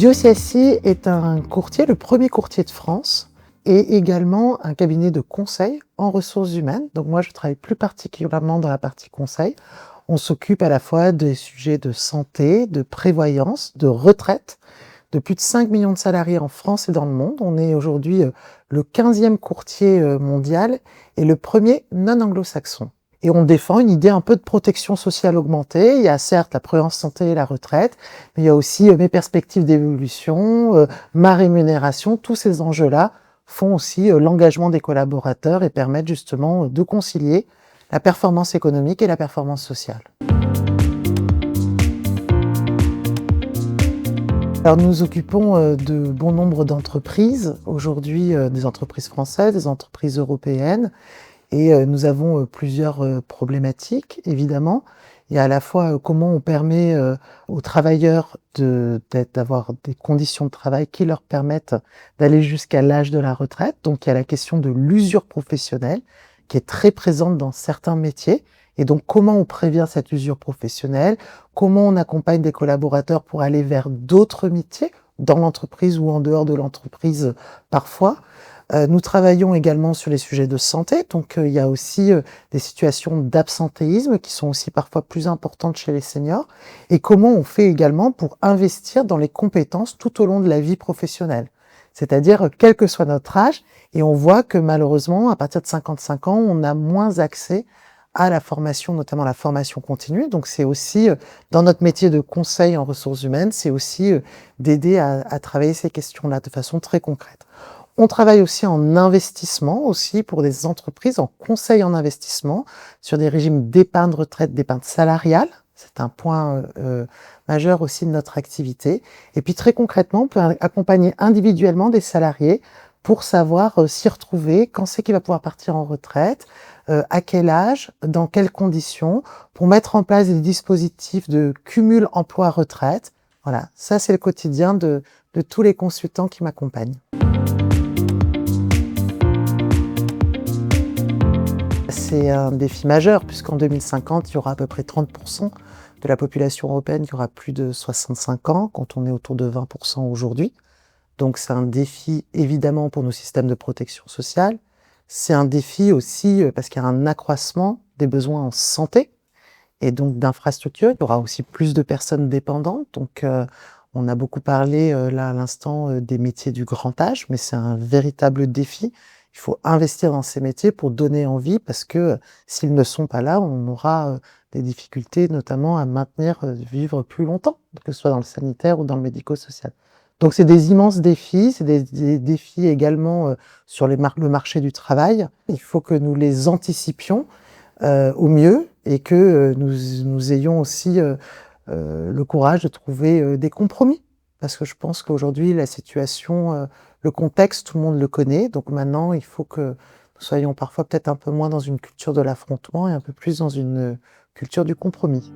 Bio-CSI est un courtier, le premier courtier de France, et également un cabinet de conseil en ressources humaines. Donc moi, je travaille plus particulièrement dans la partie conseil. On s'occupe à la fois des sujets de santé, de prévoyance, de retraite, de plus de 5 millions de salariés en France et dans le monde. On est aujourd'hui le 15e courtier mondial et le premier non anglo-saxon. Et on défend une idée un peu de protection sociale augmentée. Il y a certes la prévoyance santé et la retraite, mais il y a aussi mes perspectives d'évolution, ma rémunération. Tous ces enjeux-là font aussi l'engagement des collaborateurs et permettent justement de concilier la performance économique et la performance sociale. Alors nous occupons de bon nombre d'entreprises, aujourd'hui des entreprises françaises, des entreprises européennes, et nous avons plusieurs problématiques, évidemment. Il y a à la fois comment on permet aux travailleurs d'avoir des conditions de travail qui leur permettent d'aller jusqu'à l'âge de la retraite. Donc il y a la question de l'usure professionnelle qui est très présente dans certains métiers. Et donc comment on prévient cette usure professionnelle, comment on accompagne des collaborateurs pour aller vers d'autres métiers, dans l'entreprise ou en dehors de l'entreprise parfois. Nous travaillons également sur les sujets de santé, donc il y a aussi des situations d'absentéisme qui sont aussi parfois plus importantes chez les seniors, et comment on fait également pour investir dans les compétences tout au long de la vie professionnelle, c'est-à-dire quel que soit notre âge, et on voit que malheureusement, à partir de 55 ans, on a moins accès à la formation, notamment la formation continue. Donc c'est aussi, dans notre métier de conseil en ressources humaines, c'est aussi d'aider à travailler ces questions-là de façon très concrète. On travaille aussi en investissement, aussi pour des entreprises, en conseil en investissement, sur des régimes d'épargne retraite, d'épargne salariale. C'est un point majeur aussi de notre activité. Et puis très concrètement, on peut accompagner individuellement des salariés pour savoir s'y retrouver, quand c'est qu'il va pouvoir partir en retraite, à quel âge, dans quelles conditions, pour mettre en place des dispositifs de cumul emploi-retraite. Voilà, ça c'est le quotidien de tous les consultants qui m'accompagnent. C'est un défi majeur, puisqu'en 2050, il y aura à peu près 30% de la population européenne qui aura plus de 65 ans, quand on est autour de 20% aujourd'hui. Donc c'est un défi évidemment pour nos systèmes de protection sociale. C'est un défi aussi parce qu'il y a un accroissement des besoins en santé et donc d'infrastructures. Il y aura aussi plus de personnes dépendantes. Donc on a beaucoup parlé là à l'instant des métiers du grand âge, mais c'est un véritable défi. Il faut investir dans ces métiers pour donner envie, parce que s'ils ne sont pas là, on aura des difficultés notamment à maintenir vivre plus longtemps, que ce soit dans le sanitaire ou dans le médico-social. Donc c'est des immenses défis, c'est des défis également sur le marché du travail. Il faut que nous les anticipions au mieux et que nous ayons aussi le courage de trouver des compromis. Parce que je pense qu'aujourd'hui, la situation, le contexte, tout le monde le connaît. Donc maintenant, il faut que nous soyons parfois peut-être un peu moins dans une culture de l'affrontement et un peu plus dans une culture du compromis.